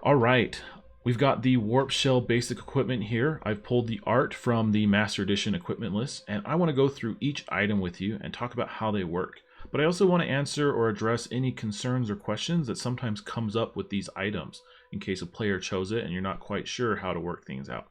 All right, we've got the Warp Shell basic equipment here. I've pulled the art from the Master Edition equipment list, and I want to go through each item with you and talk about how they work. But I also want to answer or address any concerns or questions that sometimes comes up with these items in case a player chose it and you're not quite sure how to work things out.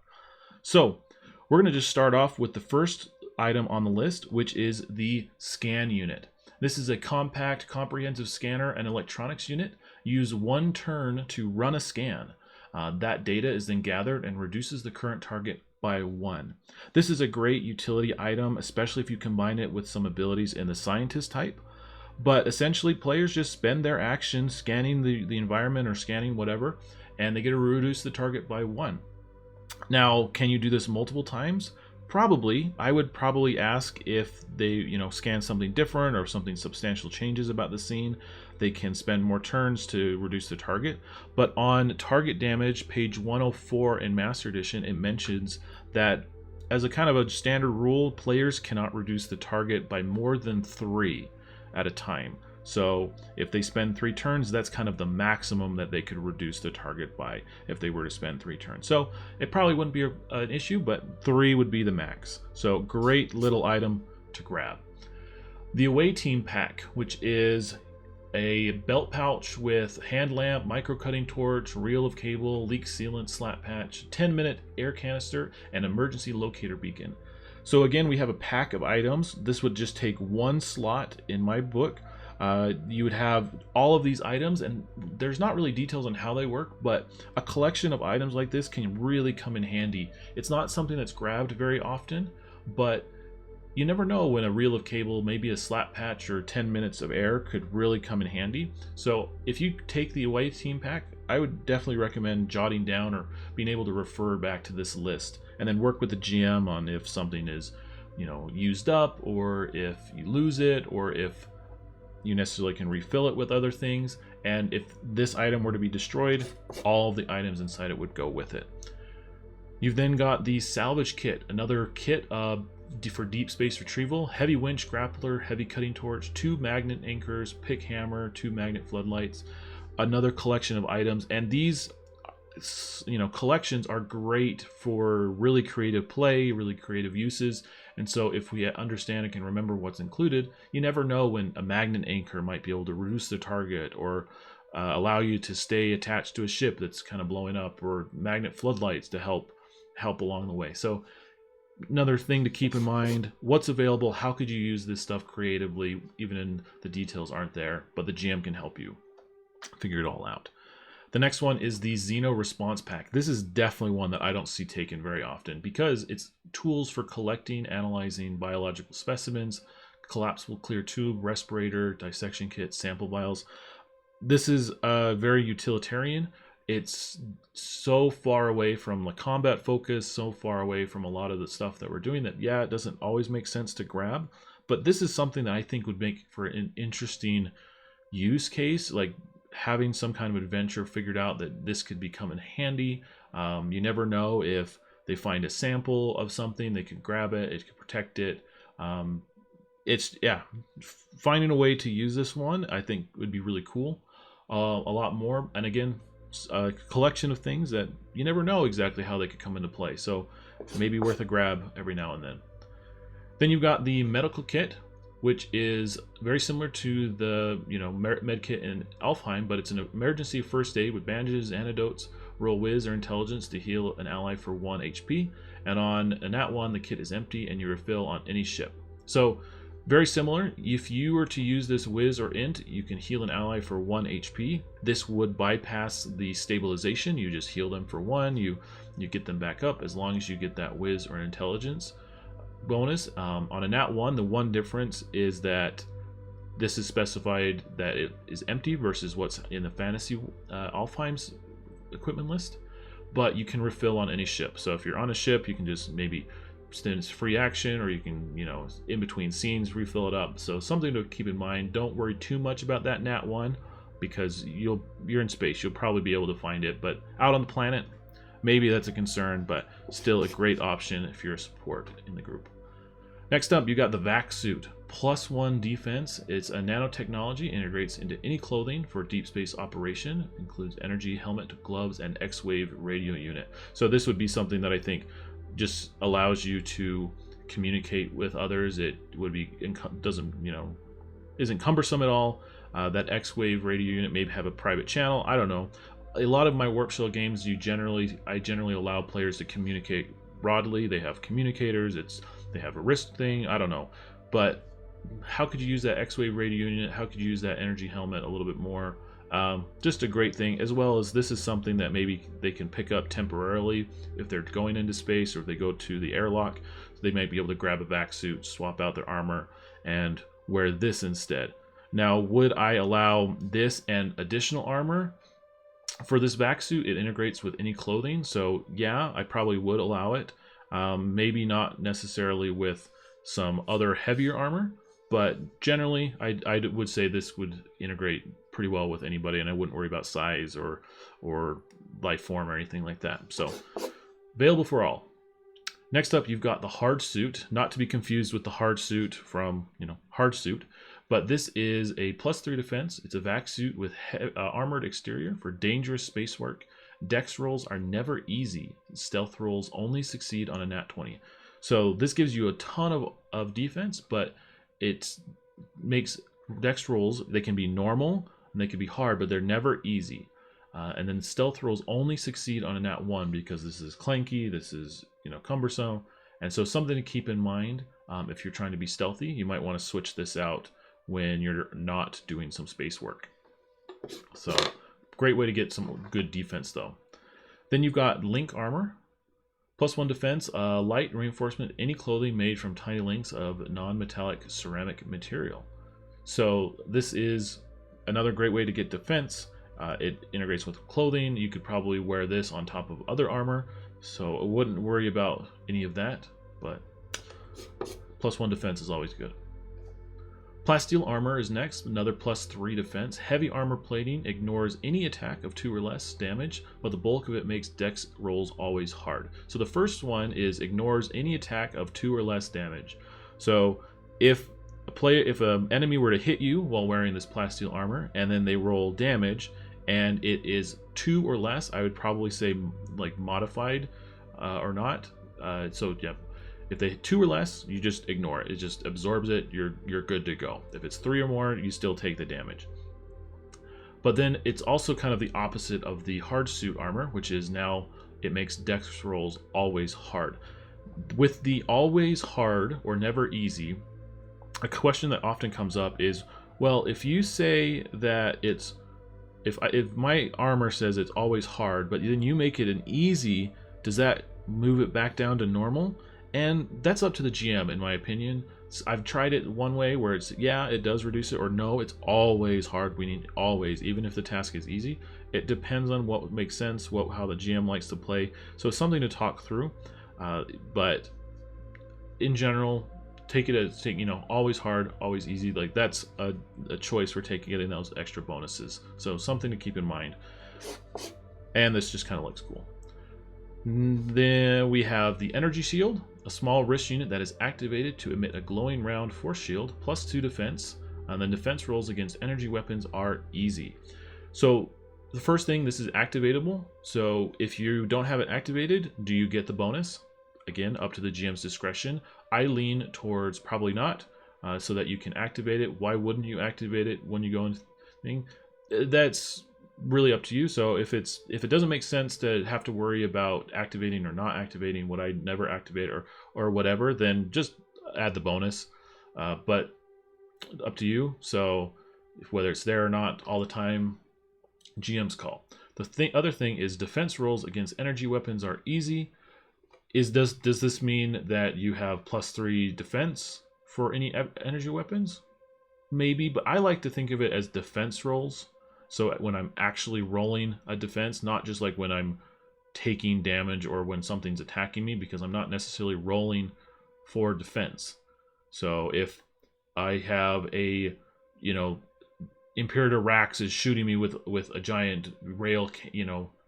So we're going to just start off with the first item on the list, which is the scan unit. This is a compact, comprehensive scanner and electronics unit. Use one turn to run a scan. That data is then gathered and reduces the current target by 1. This is a great utility item, especially if you combine it with some abilities in the scientist type. But essentially, players just spend their action scanning the environment or scanning whatever, and they get to reduce the target by 1. Now, can you do this multiple times? Probably. I would probably ask if they, scan something different or something substantial changes about the scene. They can spend more turns to reduce the target. But on target damage, page 104 in Master Edition, it mentions that as a kind of a standard rule, players cannot reduce the target by more than 3 at a time. So if they spend 3 turns, that's kind of the maximum that they could reduce the target by if they were to spend 3 turns. So it probably wouldn't be an issue, but 3 would be the max. So great little item to grab. The Away Team Pack, which is a belt pouch with hand lamp, micro cutting torch, reel of cable, leak sealant, slat patch, 10-minute air canister, and emergency locator beacon. So again, we have a pack of items. This would just take 1 slot in my book. You would have all of these items, and there's not really details on how they work, but a collection of items like this can really come in handy. It's not something that's grabbed very often, but you never know when a reel of cable, maybe a slat patch or 10 minutes of air could really come in handy. So if you take the Away Team Pack, I would definitely recommend jotting down or being able to refer back to this list and then work with the GM on if something is, used up, or if you lose it, or if you necessarily can refill it with other things. And if this item were to be destroyed, all of the items inside it would go with it. You've then got the Salvage Kit, another kit for deep space retrieval. Heavy winch grappler, heavy cutting torch, 2 magnet anchors, pick hammer, 2 magnet floodlights, another collection of items. And these collections are great for really creative play, really creative uses. And so if we understand and can remember what's included, you never know when a magnet anchor might be able to reduce the target, or allow you to stay attached to a ship that's kind of blowing up, or magnet floodlights to help along the way. So another thing to keep in mind, what's available, how could you use this stuff creatively, even in the details aren't there, but the GM can help you figure it all out. The next one is the Xeno Response Pack. This is definitely one that I don't see taken very often because it's tools for collecting, analyzing biological specimens, collapsible clear tube, respirator, dissection kit, sample vials. This is very utilitarian. It's so far away from the combat focus, so far away from a lot of the stuff that we're doing that, it doesn't always make sense to grab. But this is something that I think would make for an interesting use case, like having some kind of adventure figured out that this could become in handy. You never know if they find a sample of something, they could grab it, it could protect it. Finding a way to use this one, I think would be really cool. A lot more, and again, a collection of things that you never know exactly how they could come into play. So maybe worth a grab every now and then. Then you've got the medical kit, which is very similar to the med kit in Alfheim, but it's an emergency first aid with bandages, antidotes, roll whiz or intelligence to heal an ally for 1 HP, and on a nat 1 the kit is empty and you refill on any ship. So very similar. If you were to use this whiz or int, you can heal an ally for 1 HP. This would bypass the stabilization. You just heal them for 1, you get them back up as long as you get that whiz or intelligence bonus. On a nat 1, the one difference is that this is specified that it is empty versus what's in the fantasy Alfheim's equipment list, but you can refill on any ship. So if you're on a ship, you can just maybe spend free action, or you can in between scenes refill it up. So something to keep in mind. Don't worry too much about that nat 1 because you're in space, you'll probably be able to find it, but out on the planet maybe that's a concern, but still a great option if you're a support in the group. Next up, you got the VAC Suit. +1 defense. It's a nanotechnology, integrates into any clothing for deep space operation, includes energy, helmet, gloves, and X-Wave radio unit. So this would be something that I think just allows you to communicate with others. It would be, doesn't, isn't cumbersome at all. That X-Wave radio unit may have a private channel. I don't know. A lot of my Warp Shell games, I generally allow players to communicate broadly. They have communicators. They have a wrist thing. I don't know, but how could you use that X-Wave radio unit? How could you use that energy helmet a little bit more? Just a great thing, as well as this is something that maybe they can pick up temporarily if they're going into space or if they go to the airlock. So they might be able to grab a VAC suit, swap out their armor, and wear this instead. Now, would I allow this and additional armor? For this VAC suit, it integrates with any clothing, so yeah, I probably would allow it. Maybe not necessarily with some other heavier armor, but generally, I would say this would integrate pretty well with anybody, and I wouldn't worry about size or life form or anything like that. So, available for all. Next up, you've got the hard suit, not to be confused with the hard suit from, hard suit, but this is a +3 defense. It's a VAC suit with armored exterior for dangerous space work. Dex rolls are never easy. Stealth rolls only succeed on a nat 20. So this gives you a ton of defense, but it makes Dex rolls, they can be normal and they can be hard, but they're never easy. And then stealth rolls only succeed on a nat 1 because this is clanky, this is cumbersome. And so something to keep in mind if you're trying to be stealthy, you might want to switch this out when you're not doing some space work. So great way to get some good defense though. Then you've got link armor. +1 defense, light reinforcement, any clothing made from tiny links of non-metallic ceramic material. So this is another great way to get defense. It integrates with clothing. You could probably wear this on top of other armor, so I wouldn't worry about any of that, but +1 defense is always good. Plasteel Armor is next, another +3 defense. Heavy armor plating ignores any attack of 2 or less damage, but the bulk of it makes dex rolls always hard. So the first one is ignores any attack of 2 or less damage. So if an enemy were to hit you while wearing this Plasteel Armor and then they roll damage and it is 2 or less, I would probably say like modified or not. So yeah. If they 2 or less, you just ignore it. It just absorbs it. You're good to go. If it's 3 or more, you still take the damage. But then it's also kind of the opposite of the hard suit armor, which is now it makes dex rolls always hard. With the always hard or never easy, a question that often comes up is, well, if you say that it's if my armor says it's always hard, but then you make it an easy, does that move it back down to normal? And that's up to the GM, in my opinion. I've tried it one way where it's, yeah, it does reduce it, or no, it's always hard. We need always, even if the task is easy. It depends on what makes sense, how the GM likes to play. So it's something to talk through. But in general, take it as, always hard, always easy. Like that's a choice for getting those extra bonuses. So something to keep in mind. And this just kind of looks cool. Then we have the energy shield, a small wrist unit that is activated to emit a glowing round force shield, +2 defense, and then defense rolls against energy weapons are easy. So the first thing, this is activatable. So if you don't have it activated, do you get the bonus? Again, up to the GM's discretion. I lean towards probably not, so that you can activate it. Why wouldn't you activate it when you go into thing? That's really up to you. So if it doesn't make sense to have to worry about activating or not activating, would I never activate or whatever, then just add the bonus. But up to you. So whether it's there or not all the time, GM's call. The other thing is defense rolls against energy weapons are easy. Does this mean that you have +3 defense for any energy weapons? Maybe, but I like to think of it as defense rolls. So when I'm actually rolling a defense, not just like when I'm taking damage or when something's attacking me, because I'm not necessarily rolling for defense. So if I have Imperator Rax is shooting me with a giant rail,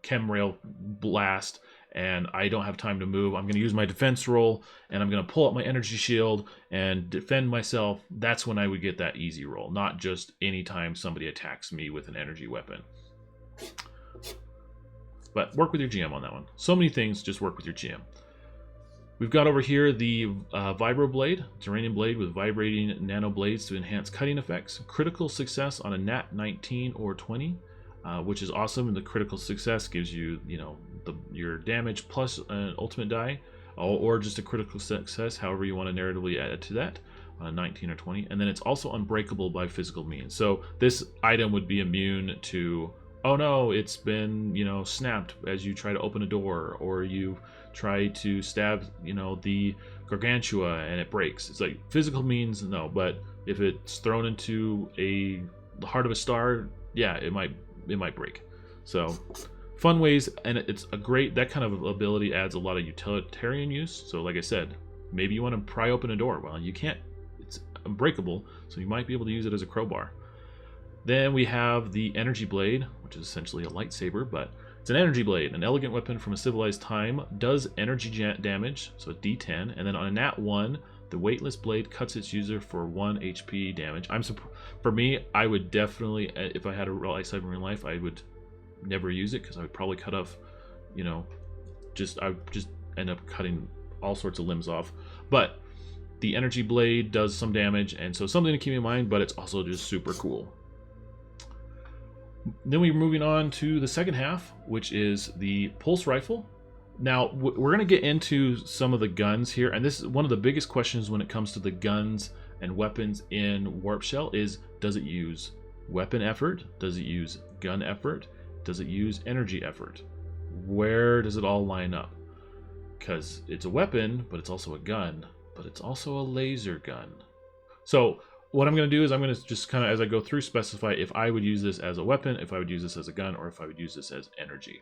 Chem Rail blast, and I don't have time to move. I'm going to use my defense roll, and I'm going to pull up my energy shield and defend myself. That's when I would get that easy roll, not just anytime somebody attacks me with an energy weapon. But work with your GM on that one. So many things, just work with your GM. We've got over here the Vibro Blade, Geranium Blade with vibrating nano blades to enhance cutting effects. Critical success on a nat 19 or 20, which is awesome. And the critical success gives you, your damage plus an ultimate die, or just a critical success, however you want to narratively add to that, on a 19 or 20. And then it's also unbreakable by physical means. So this item would be immune to, oh no, it's been, snapped as you try to open a door, or you try to stab, the gargantua and it breaks. It's like physical means, no, but if it's thrown into the heart of a star, yeah, it might break. So fun ways, and it's a great, that kind of ability adds a lot of utilitarian use. So like I said, maybe you want to pry open a door. Well, you can't, it's unbreakable, so you might be able to use it as a crowbar. Then we have the Energy Blade, which is essentially a lightsaber, but it's an energy blade, an elegant weapon from a civilized time, does energy damage, so a D10, and then on a nat 1, the weightless blade cuts its user for 1 HP damage. For me, I would definitely, if I had a real lightsaber in life, I would never use it, because I would probably cut off, I would just end up cutting all sorts of limbs off. But the energy blade does some damage, and so something to keep in mind, but it's also just super cool. Then we're moving on to the second half, which is the pulse rifle. Now, we're going to get into some of the guns here, and this is one of the biggest questions when it comes to the guns and weapons in Warp Shell is, does it use weapon effort? Does it use gun effort? Does it use energy effort? Where does it all line up? Because it's a weapon, but it's also a gun, but it's also a laser gun. So what I'm going to do is I'm going to just kind of, as I go through, specify if I would use this as a weapon, if I would use this as a gun, or if I would use this as energy.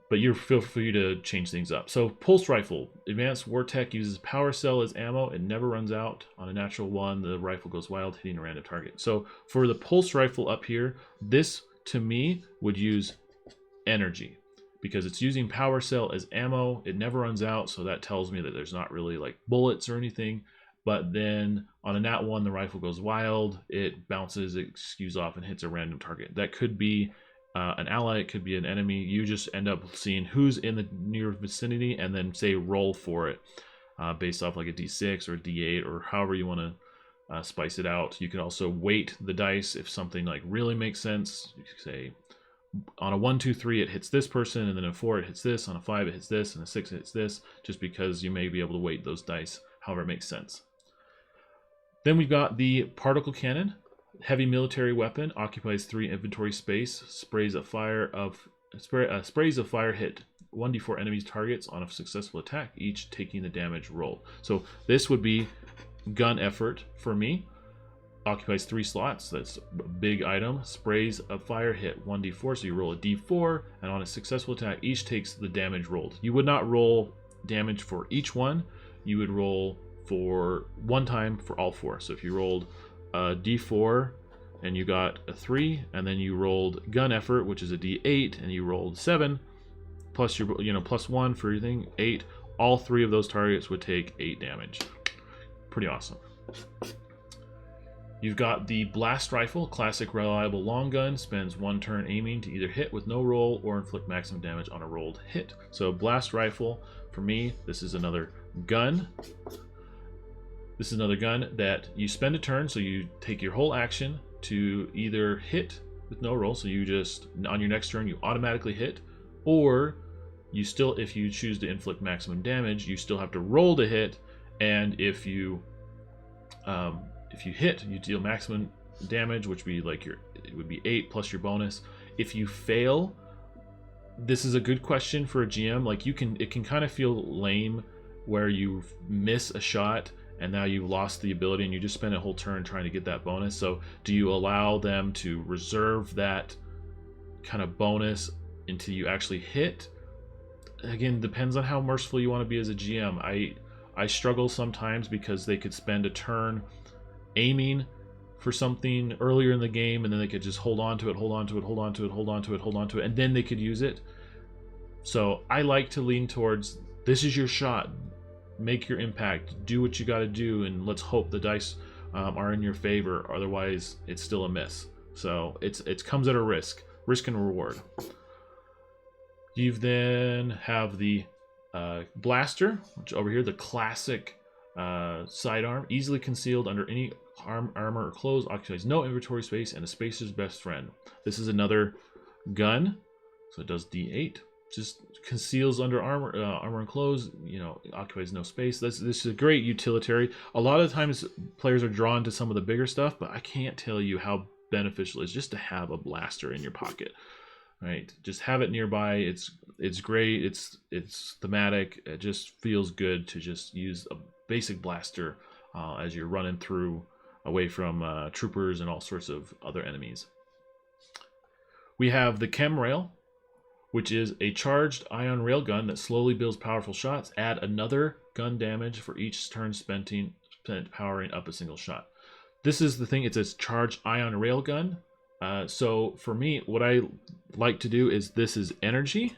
But you feel free to change things up. So pulse rifle, advanced war tech, uses power cell as ammo. It never runs out. On a natural 1, the rifle goes wild, hitting a random target. So for the pulse rifle up here, this to me would use energy, because it's using power cell as ammo. It never runs out, so that tells me that there's not really like bullets or anything. But then on a nat 1, the rifle goes wild, it bounces, it skews off and hits a random target. That could be an ally, it could be an enemy. You just end up seeing who's in the near vicinity and then say roll for it based off like a d6 or a d8 or however you want to spice it out. You can also weight the dice if something like really makes sense. You could say on a 1, 2, 3 it hits this person, and then a 4 it hits this, on a 5 it hits this, and a 6 it hits this, just because you may be able to weight those dice however it makes sense. Then we've got the particle cannon, heavy military weapon, occupies 3 inventory space, sprays of fire hit 1d4 enemies targets on a successful attack, each taking the damage rolled. So this would be gun effort for me. Occupies 3 slots. That's a big item. Sprays of fire hit 1d4, so you roll a d4, and on a successful attack, each takes the damage rolled. You would not roll damage for each one. You would roll for one time for all 4. So if you rolled a d4 and you got a 3, and then you rolled gun effort, which is a d8, and you rolled 7 plus your plus 1 for your thing, 8, all 3 of those targets would take 8 damage. Pretty awesome. You've got the blast rifle, classic reliable long gun, spends 1 turn aiming to either hit with no roll or inflict maximum damage on a rolled hit. So blast rifle, for me, this is another gun. This is another gun that you spend a turn, so you take your whole action to either hit with no roll, so you just, on your next turn, you automatically hit, or you still, if you choose to inflict maximum damage, you still have to roll to hit, and if you hit, you deal maximum damage, which would be like it would be 8 plus your bonus. If you fail, this is a good question for a GM. Like it can kind of feel lame where you miss a shot and now you've lost the ability and you just spend a whole turn trying to get that bonus. So do you allow them to reserve that kind of bonus until you actually hit? Again, depends on how merciful you want to be as a GM. I struggle sometimes because they could spend a turn aiming for something earlier in the game, and then they could just hold on to it, and then they could use it. So I like to lean towards, this is your shot, make your impact, do what you got to do, and let's hope the dice are in your favor. Otherwise, it's still a miss. So it comes at a risk and reward. You then have the blaster, which over here, the classic sidearm, easily concealed under any armor or clothes, occupies no inventory space, and a spacer's best friend. This is another gun, so it does D8. Just conceals under armor and clothes, you know, occupies no space. This is a great utilitarian. A lot of times players are drawn to some of the bigger stuff, but I can't tell you how beneficial it is just to have a blaster in your pocket. Right, just have it nearby. It's great. It's thematic. It just feels good to just use a basic blaster as you're running through away from troopers and all sorts of other enemies. We have the Chem Rail, which is a charged ion railgun that slowly builds powerful shots. Add another gun damage for each turn spent powering up a single shot. This is the thing. It's a charged ion railgun. So for me, what I like to do is this is energy.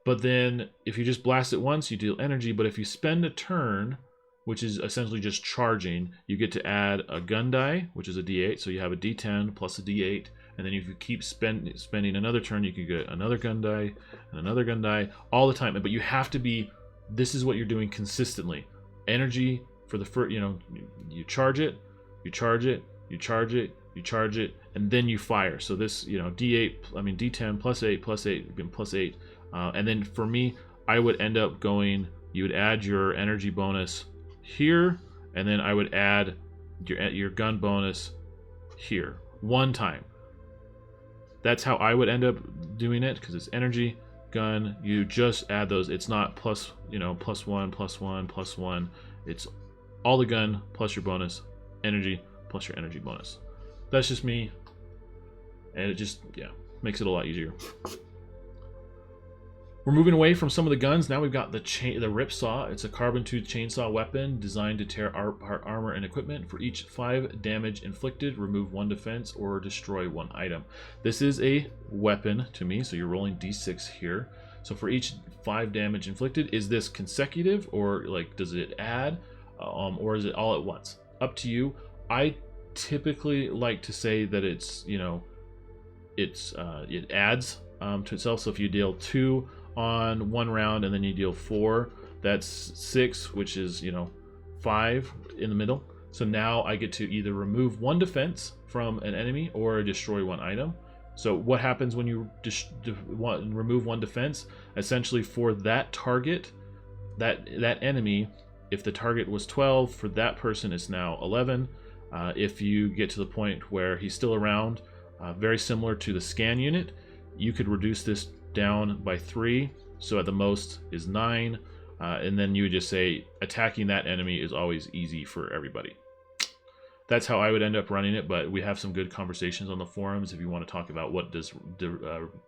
But then if you just blast it once, you deal energy. But if you spend a turn, which is essentially just charging, you get to add a gun die, which is a D8. So you have a D10 plus a D8. And then if you keep spending another turn, you can get another gun die and another gun die all the time. But you have to be, this is what you're doing consistently. Energy for the first, you know, you charge it, you charge it, you charge it, you charge it, and then you fire. So this, you know, D10 plus 8 plus 8, plus 8. And then for me, I would end up going, you would add your energy bonus here, and then I would add your gun bonus here one time. That's how I would end up doing it, because it's energy, gun, you just add those. It's not plus, you know, plus 1, plus 1, plus 1. It's all the gun plus your bonus, energy plus your energy bonus. That's just me, and it just, yeah, makes it a lot easier. We're moving away from some of the guns. Now we've got the Ripsaw. It's a carbon tooth chainsaw weapon designed to tear apart armor and equipment. For each 5 damage inflicted, remove 1 defense or destroy 1 item. This is a weapon to me, so you're rolling d6 here. So for each 5 damage inflicted, is this consecutive, or like does it add, or is it all at once? Up to you. I typically like to say that it's, you know, it adds to itself. So if you deal 2 on 1 round and then you deal 4, that's 6, which is, you know, 5 in the middle. So now I get to either remove 1 defense from an enemy or destroy 1 item. So what happens when you remove 1 defense? Essentially, for that target, that enemy, if the target was 12, for that person it's now 11. If you get to the point where he's still around, very similar to the scan unit, you could reduce this down by 3, so at the most is 9, and then you would just say attacking that enemy is always easy for everybody. That's how I would end up running it, but we have some good conversations on the forums if you want to talk about what does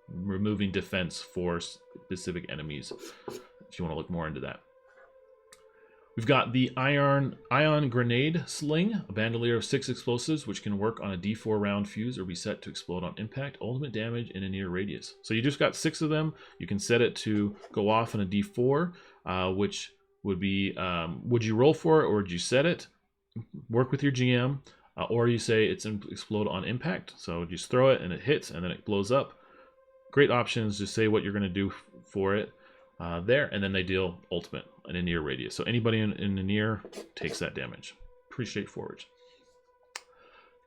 removing defense for specific enemies, if you want to look more into that. We've got the Ion Grenade Sling, a bandolier of 6 explosives, which can work on a D4 round fuse or be set to explode on impact. Ultimate damage in a near radius. So you just got 6 of them. You can set it to go off in a D4, which would be, would you roll for it or would you set it? Work with your GM, or you say it's explode on impact. So just throw it and it hits and then it blows up. Great options. Just say what you're going to do for it there, and then they deal ultimate in a near radius. So anybody in the near takes that damage. Pretty straightforward.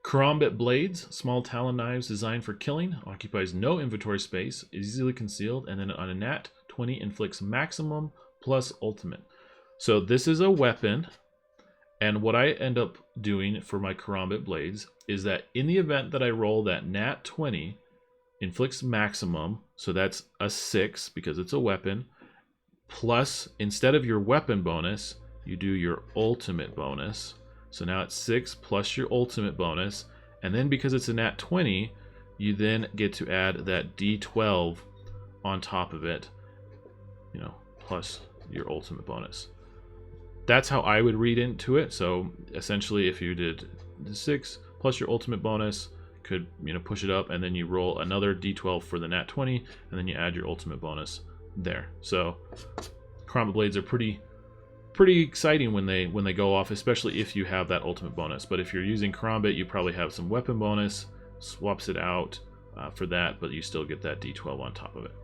Karambit Blades, small talon knives designed for killing, occupies no inventory space, is easily concealed, and then on a nat 20 inflicts maximum plus ultimate. So this is a weapon, and what I end up doing for my Karambit Blades is that in the event that I roll that nat 20, inflicts maximum, so that's a 6 because it's a weapon, plus, instead of your weapon bonus, you do your ultimate bonus. So now it's 6 plus your ultimate bonus. And then because it's a nat 20, you then get to add that D12 on top of it, you know, plus your ultimate bonus. That's how I would read into it. So essentially, if you did 6 plus your ultimate bonus, could, you know, push it up, and then you roll another D12 for the nat 20, and then you add your ultimate bonus there. So Karambit Blades are pretty exciting when they go off, especially if you have that ultimate bonus. But if you're using Karambit, you probably have some weapon bonus, swaps it out for that, but you still get that D12 on top of it.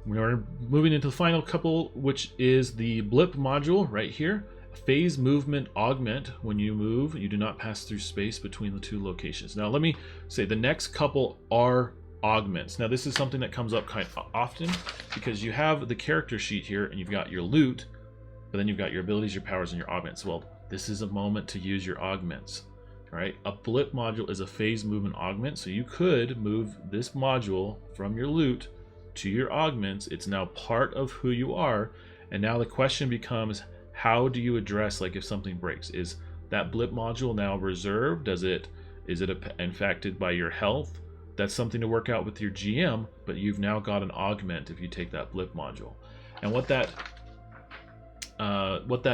We are moving into the final couple, which is the Blip Module right here. Phase movement augment. When you move, you do not pass through space between the two locations. Now let me say the next couple are augments. Now this is something that comes up kind of often because you have the character sheet here and you've got your loot, but then you've got your abilities, your powers, and your augments. Well, this is a moment to use your augments. All right, a Blip Module is a phase movement augment, so you could move this module from your loot to your augments. It's now part of who you are, and now the question becomes, how do you address, like, if something breaks? Is that Blip Module now reserved? Is it infected by your health? That's something to work out with your GM, but you've now got an augment if you take that Blip Module. And what that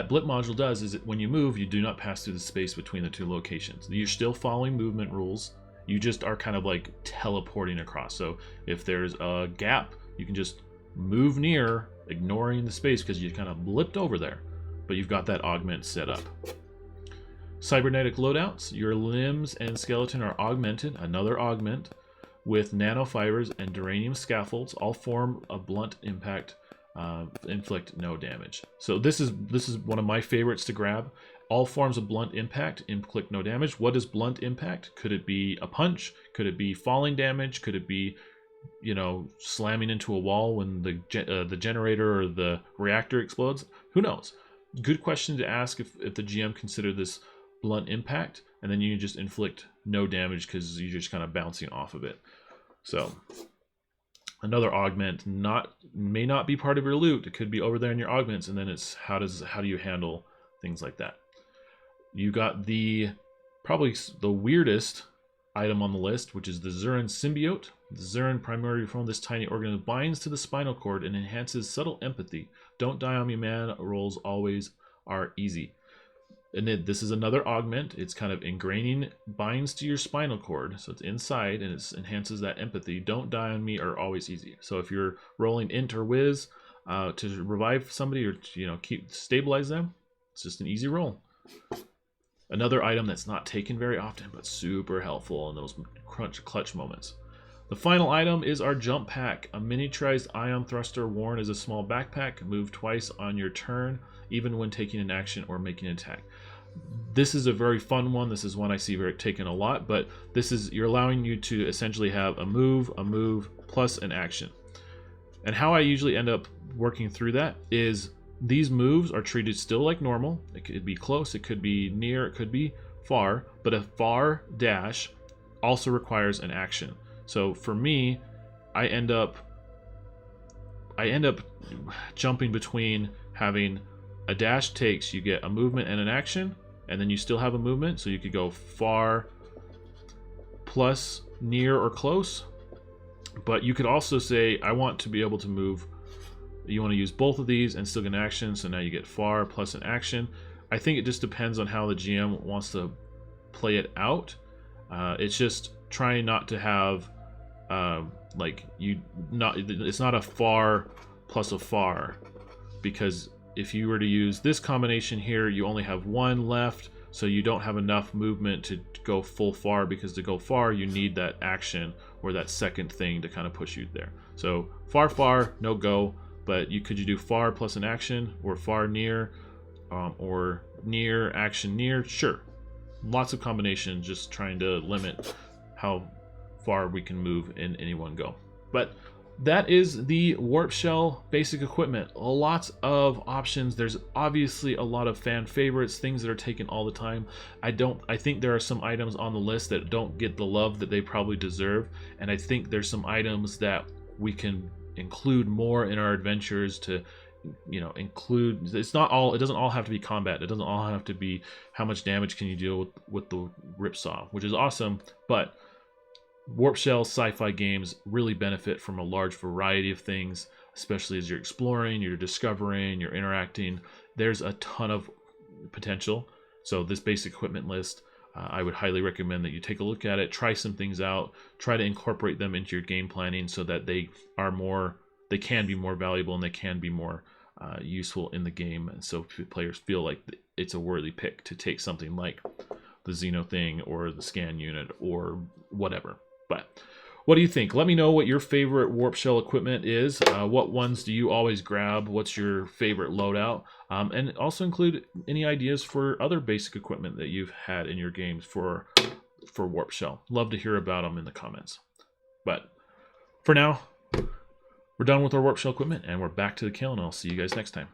Blip Module does is that when you move, you do not pass through the space between the two locations. You're still following movement rules. You just are kind of like teleporting across. So if there's a gap, you can just move near, ignoring the space because you kind of blipped over there. But you've got that augment set up. Cybernetics Loadouts. Your limbs and skeleton are augmented, another augment, with nanofibers and duranium scaffolds. All form of blunt impact, inflict no damage. So this is one of my favorites to grab. All forms of blunt impact inflict no damage. What is blunt impact? Could it be a punch? Could it be falling damage? Could it be, you know, slamming into a wall when the generator or the reactor explodes? Who knows? Good question to ask if the GM consider this blunt impact, and then you just inflict no damage because you're just kind of bouncing off of it. So another augment may not be part of your loot. It could be over there in your augments, and then it's how do you handle things like that. You got probably the weirdest item on the list, which is the Zurin Symbiote. The Zurin primary form, this tiny organism binds to the spinal cord and enhances subtle empathy. Don't die on me, man. Rolls always are easy. And this is another augment. It's kind of ingraining, binds to your spinal cord, so it's inside, and it enhances that empathy. Don't die on me are always easy. So if you're rolling int or whiz to revive somebody or stabilize them, it's just an easy roll. Another item that's not taken very often, but super helpful in those clutch moments. The final item is our jump pack, a miniaturized ion thruster worn as a small backpack. Move twice on your turn, even when taking an action or making an attack. This is a very fun one. This is one I see taken a lot, but you're allowing you to essentially have a move, plus an action. And how I usually end up working through that is these moves are treated still like normal. It could be close, it could be near, it could be far, but a far dash also requires an action. So for me, I end up jumping between having a dash takes, you get a movement and an action, and then you still have a movement, so you could go far plus near or close. But you could also say, I want to be able to move. You want to use both of these and still get an action, so now you get far plus an action. I think it just depends on how the GM wants to play it out. It's just trying not to have it's not a far plus a far, because if you were to use this combination here, you only have one left, so you don't have enough movement to go full far, because to go far you need that action or that second thing to kind of push you there. So far, no go, but you do far plus an action, or far near, or near action near, sure. Lots of combinations, just trying to limit how far we can move in any one go. But that is the Warp Shell basic equipment. Lots of options. There's obviously a lot of fan favorites, things that are taken all the time. I think there are some items on the list that don't get the love that they probably deserve, and I think there's some items that we can include more in our adventures to include. It doesn't all have to be combat. It doesn't all have to be how much damage can you deal with the Ripsaw, which is awesome, but Warp Shell sci-fi games really benefit from a large variety of things, especially as you're exploring, you're discovering, you're interacting. There's a ton of potential. So this basic equipment list, I would highly recommend that you take a look at it, try some things out, try to incorporate them into your game planning so that they can be more valuable and they can be more useful in the game. And so players feel like it's a worthy pick to take something like the Xeno thing or the scan unit or whatever. But what do you think? Let me know what your favorite warp shell equipment is. What ones do you always grab? What's your favorite loadout? And also include any ideas for other basic equipment that you've had in your games for warp shell. Love to hear about them in the comments. But for now, we're done with our warp shell equipment and we're back to the kill, and I'll see you guys next time.